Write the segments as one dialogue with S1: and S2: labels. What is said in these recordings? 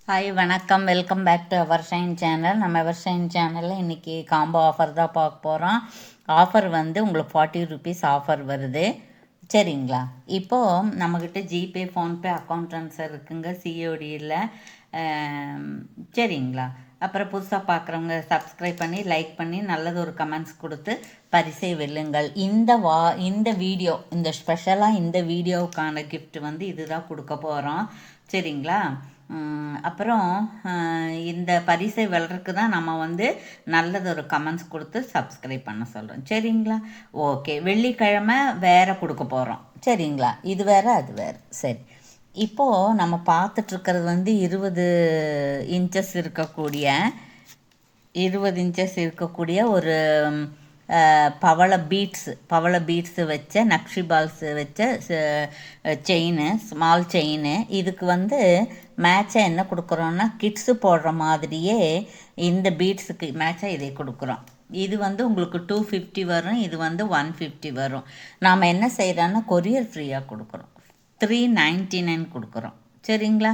S1: Hi வணக்கம், welcome back to our shine channel. நம்ம our shine சேனலில் இன்றைக்கி காம்போ ஆஃபர் தான் பார்க்க போகிறோம். ஆஃபர் வந்து உங்களுக்கு 40 ருபீஸ் ஆஃபர் வருது. சரிங்களா? இப்போது நம்மக்கிட்ட ஜிபே, ஃபோன்பே அக்கௌண்ட் ட்ரான்ஸ்ஃபர் இருக்குங்க, சிஓடியில். சரிங்களா? அப்புறம் புதுசாக பார்க்குறவங்க சப்ஸ்கிரைப் பண்ணி லைக் பண்ணி நல்லது ஒரு கமெண்ட்ஸ் கொடுத்து பரிசை வெல்லுங்கள். இந்த வீடியோ இந்த ஸ்பெஷலாக இந்த வீடியோவுக்கான கிஃப்ட் வந்து இதுதான் கொடுக்க போகிறோம். சரிங்களா? அப்புறம் இந்த பரிசை வெல்றதுக்கு தான் நம்ம வந்து நல்லது ஒரு கமெண்ட்ஸ் கொடுத்து சப்ஸ்கிரைப் பண்ண சொல்கிறோம். சரிங்களா? ஓகே, வெள்ளிக்கிழமை வேறு கொடுக்க போகிறோம். சரிங்களா? இது வேறு அது வேறு. சரி, இப்போது நம்ம பார்த்துட்ருக்கிறது வந்து 20 இன்ச்சஸ் இருக்கக்கூடிய ஒரு பவள பீட்ஸு வச்ச நக்ஷி பால்ஸு வச்ச ஸ்மால் செயின். இதுக்கு வந்து மேட்சாக என்ன கொடுக்குறோன்னா, கிட்ஸு போடுற மாதிரியே இந்த பீட்ஸுக்கு மேட்சாக இதை கொடுக்குறோம். இது வந்து உங்களுக்கு 250 வரும், இது வந்து 150 வரும். நாம் என்ன செய்கிறோன்னா கொரியர் ஃப்ரீயாக கொடுக்குறோம். 399 கொடுக்குறோம். சரிங்களா?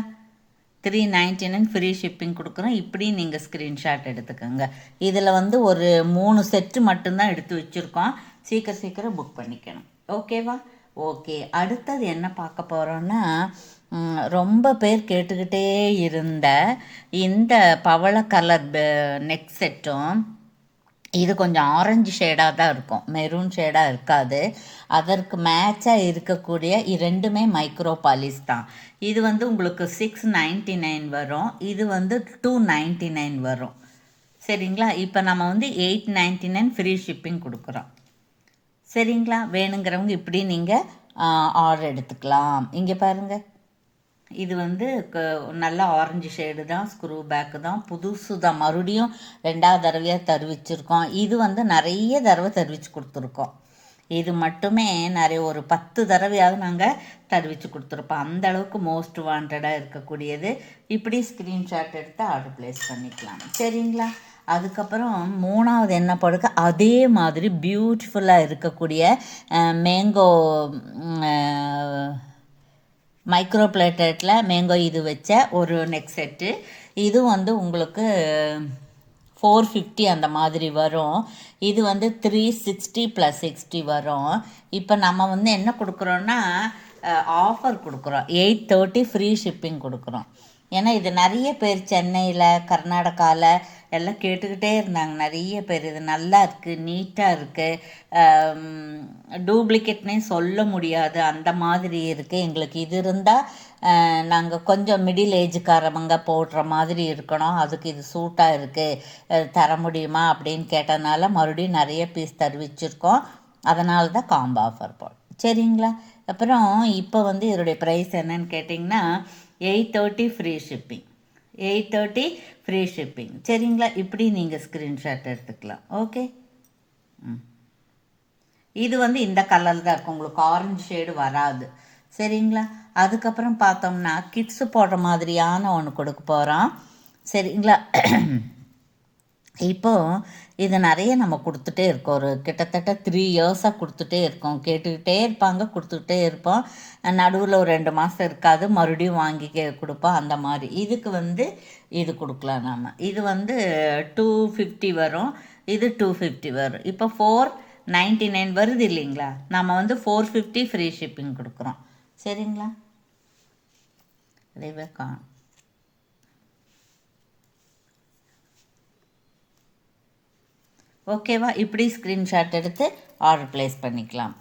S1: 399 ஃப்ரீ ஷிப்பிங் கொடுக்குறோம். இப்படி நீங்கள் ஸ்க்ரீன்ஷாட் எடுத்துக்கோங்க. இதில் வந்து ஒரு 3 செட்டு மட்டும்தான் எடுத்து வச்சுருக்கோம். சீக்கிரம் புக் பண்ணிக்கணும். ஓகேவா? ஓகே, அடுத்தது என்ன பார்க்க போகிறோன்னா, ரொம்ப பேர் கேட்டுக்கிட்டே இருந்த இந்த பவள கலர் நெக் செட்டும், இது கொஞ்சம் ஆரஞ்சு ஷேடாக தான் இருக்கும், மெரூன் ஷேடாக இருக்காது. அதற்கு மேட்சாக இருக்கக்கூடிய ரெண்டுமே மைக்ரோ பாலிஸ் தான். இது வந்து உங்களுக்கு 699 வரும், இது வந்து 299 வரும். சரிங்களா? இப்போ நம்ம வந்து 899 ஃப்ரீ ஷிப்பிங் கொடுக்குறோம். சரிங்களா? வேணுங்கிறவங்க இப்படி நீங்கள் ஆர்டர் எடுத்துக்கலாம். இங்கே பாருங்கள், இது வந்து நல்ல ஆரஞ்சு ஷேடு தான், ஸ்க்ரூ பேக்கு தான், புதுசு தான், மறுபடியும் 2வது தடவையாக தருவிச்சிருக்கோம். இது வந்து நிறைய தடவை தருவிச்சு கொடுத்துருக்கோம். இது மட்டுமே நிறைய ஒரு 10 தடவையாவது நாங்கள் தருவிச்சு கொடுத்துருப்போம். அந்த அளவுக்கு மோஸ்ட் வாண்டடாக இருக்கக்கூடியது. இப்படி ஸ்க்ரீன்ஷாட் எடுத்து ஆர்டர் ப்ளேஸ் பண்ணிக்கலாம். சரிங்களா? அதுக்கப்புறம் 3வது என்ன படுக்க, அதே மாதிரி பியூட்டிஃபுல்லாக இருக்கக்கூடிய மேங்கோ மைக்ரோ பிளேட்டட்டில் மேங்கோ இது வச்ச ஒரு நெக் செட்டு. இது வந்து உங்களுக்கு 450 அந்த மாதிரி வரும். இது வந்து 360 + 60 வரும். இப்போ நம்ம வந்து என்ன கொடுக்குறோன்னா, ஆஃபர் கொடுக்குறோம். 830 ஃப்ரீ ஷிப்பிங் கொடுக்குறோம். ஏன்னா இது நிறைய பேர் சென்னையில், கர்நாடகாவில் எல்லாம் கேட்டுக்கிட்டே இருந்தாங்க. நிறைய பேர் இது நல்லா இருக்குது, நீட்டாக இருக்குது, டூப்ளிகேட்னே சொல்ல முடியாது, அந்த மாதிரி இருக்குது. எங்களுக்கு இது இருந்தால் நாங்கள் கொஞ்சம் மிடில் ஏஜுக்காரவங்க போடுற மாதிரி இருக்கணும், அதுக்கு இது சூட்டாக இருக்குது, தர முடியுமா அப்படின்னு கேட்டதுனால மறுபடியும் நிறைய பீஸ் தருவிச்சிருக்கோம். அதனால தான் காம்போ ஆஃபர் போடும். சரிங்களா? அப்புறம் இப்போ வந்து இதோடைய ப்ரைஸ் என்னன்னு கேட்டிங்கன்னா, 830 ஃப்ரீ ஷிப்பிங். 830 free shipping. சரிங்களா? இப்படி நீங்கள் ஸ்க்ரீன்ஷாட் எடுத்துக்கலாம். ஓகே. இது வந்து இந்த கலர் தான் இருக்கும், உங்களுக்கு ஆரஞ்சு ஷேடு வராது. சரிங்களா? அதுக்கப்புறம் பார்த்தோம்னா கிட்ஸு போடுற மாதிரியான ஒன்று கொடுக்க போகிறோம். சரிங்களா? இப்போது இது நிறைய நம்ம கொடுத்துட்டே இருக்கோம். ஒரு கிட்டத்தட்ட 3 இயர்ஸாக கொடுத்துட்டே இருக்கோம். கேட்டுக்கிட்டே இருப்பாங்க, கொடுத்துக்கிட்டே இருப்போம். நடுவில் ஒரு 2 மாதம் இருக்காது, மறுபடியும் வாங்கி கொடுப்போம். அந்த மாதிரி இதுக்கு வந்து இது கொடுக்கலாம் நாம். இது வந்து 250 வரும், இது 250 வரும். இப்போ 499 வருது இல்லைங்களா? நம்ம வந்து 450 ஃப்ரீ ஷிப்பிங் கொடுக்குறோம். சரிங்களா? அதே காணும். ஓகேவா? இப்படி ஸ்க்ரீன்ஷாட் எடுத்து ஆர்டர் ப்ளேஸ் பண்ணிக்கலாம்.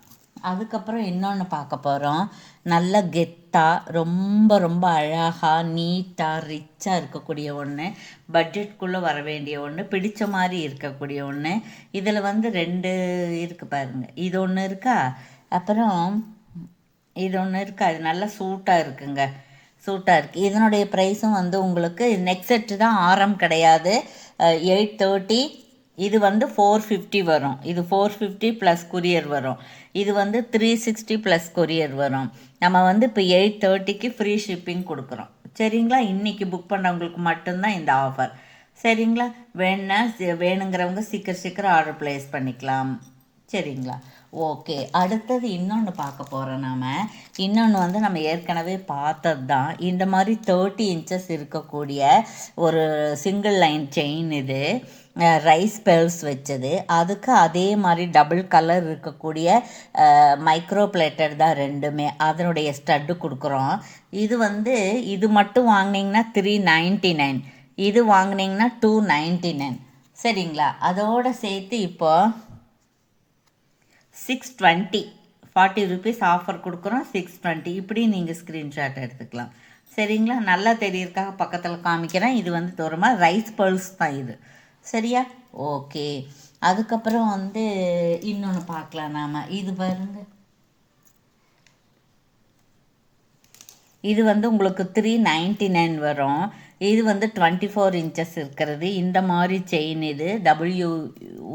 S1: அதுக்கப்புறம் இன்னொன்று பார்க்க போகிறோம். நல்ல கெத்தாக, ரொம்ப ரொம்ப அழகாக, நீட்டாக, ரிச்சாக இருக்கக்கூடிய ஒன்று, பட்ஜெட்குள்ளே வர வேண்டிய ஒன்று, பிடிச்ச மாதிரி இருக்கக்கூடிய ஒன்று. இதில் வந்து 2 இருக்குது பாருங்கள். இது ஒன்று இருக்கா, அப்புறம் இது ஒன்று இருக்கா. இது நல்லா சூட்டாக இருக்குங்க, சூட்டாக இருக்குது. இதனுடைய ப்ரைஸும் வந்து உங்களுக்கு நெக் செட்டு தான், ஆரம் கிடையாது. 830. இது வந்து 450 வரும். இது 450 ப்ளஸ் கொரியர் வரும். இது வந்து 360 ப்ளஸ் கொரியர் வரும். நம்ம வந்து இப்போ 830க்கு ஃப்ரீ ஷிப்பிங் கொடுக்குறோம். சரிங்களா? இன்றைக்கி புக் பண்ணுறவங்களுக்கு மட்டும்தான் இந்த ஆஃபர். சரிங்களா? வேணுங்கிறவங்க சீக்கிரம் ஆர்டர் ப்ளேஸ் பண்ணிக்கலாம். சரிங்களா? ஓகே, அடுத்தது இன்னொன்று பார்க்க போகிறோம் நாம். இன்னொன்று வந்து நம்ம ஏற்கனவே பார்த்தது தான். இந்த மாதிரி 30 இன்ச்சஸ் இருக்கக்கூடிய ஒரு சிங்கிள் லைன் செயின் இது, ரைஸ் பெல்ஸ் வச்சது. அதுக்கு அதே மாதிரி டபுள் கலர் இருக்கக்கூடிய மைக்ரோ பிளேட்டட் தான் ரெண்டுமே. அதனுடைய ஸ்டட்டு கொடுக்குறோம். இது வந்து இது மட்டும் வாங்கினீங்கன்னா 399, இது வாங்கினீங்கன்னா 299. சரிங்களா? அதோடு சேர்த்து இப்போ 620, 40 rupees ஆஃபர் கொடுக்குறோம். 620 இப்படி நீங்கள் ஸ்க்ரீன்ஷாட் எடுத்துக்கலாம். சரிங்களா? நல்லா தெரியறதுக்காக பக்கத்தில் காமிக்கிறேன். இது வந்து தூரமாக ரைஸ் பர்ல்ஸ் தான் இது. சரியா? ஓகே. அதுக்கப்புறம் வந்து இன்னொன்று பார்க்கலாம் நாம். இது பாருங்க, இது வந்து உங்களுக்கு 399 வரும். இது வந்து 24 இன்ச்சஸ் இருக்கிறது. இந்த மாதிரி செயின் இது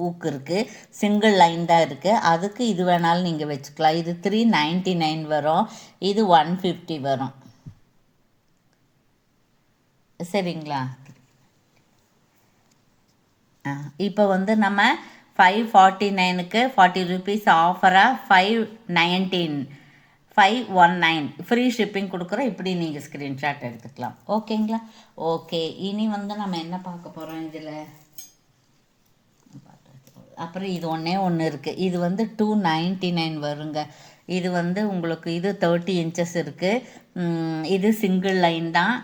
S1: ஊக்கு இருக்குது, சிங்கிள் லைன் தான் இருக்குது. அதுக்கு இது வேணாலும் நீங்கள் வச்சுக்கலாம். இது 399 வரும், இது 150 வரும். சரிங்களா? இப்போ வந்து நம்ம 549க்கு 40 rupees ஆஃபராக 519 ஃப்ரீ ஷிப்பிங் கொடுக்குறோம். இப்படி நீங்கள் ஸ்க்ரீன்ஷாட் எடுத்துக்கலாம். ஓகேங்களா? ஓகே. இனி வந்து நம்ம என்ன பார்க்க போகிறோம் இதில். அப்புறம் இது ஒன்று இருக்குது. இது வந்து 299 வருங்க. இது வந்து உங்களுக்கு இது 30 இன்ச்சஸ் இருக்குது. இது சிங்கிள் லைன் தான்.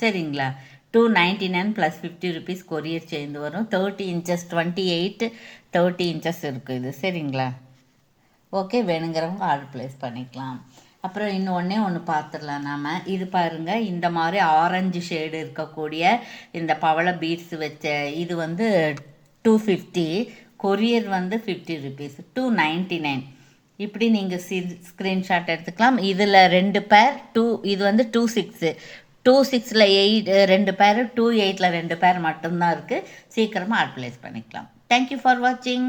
S1: சரிங்களா? 299 + 50 rupees கொரியர் சேர்ந்து வரும். 30 இன்ச்சஸ் 28 30 இன்ச்சஸ் இருக்குது இது. சரிங்களா? ஓகே. வேணுங்கிறவங்க ஆர்டர் ப்ளேஸ் பண்ணிக்கலாம். அப்புறம் இன்னும் ஒன்று பார்த்துடலாம் நாம். இது பாருங்கள், இந்த மாதிரி ஆரஞ்சு ஷேடு இருக்கக்கூடிய இந்த பவள பீட்ஸ் வச்ச இது வந்து 250, கொரியர் வந்து 50 rupees, 299. இப்படி நீங்கள் ஸ்க்ரீன்ஷாட் எடுத்துக்கலாம். இதில் 2 பேர் இது வந்து 26ல் 8 2 பேர், 28ல் 2 பேர் மட்டும்தான் இருக்குது. சீக்கிரமாக ஆர்டர் ப்ளேஸ் பண்ணிக்கலாம். தேங்க்யூ ஃபார் வாட்சிங்.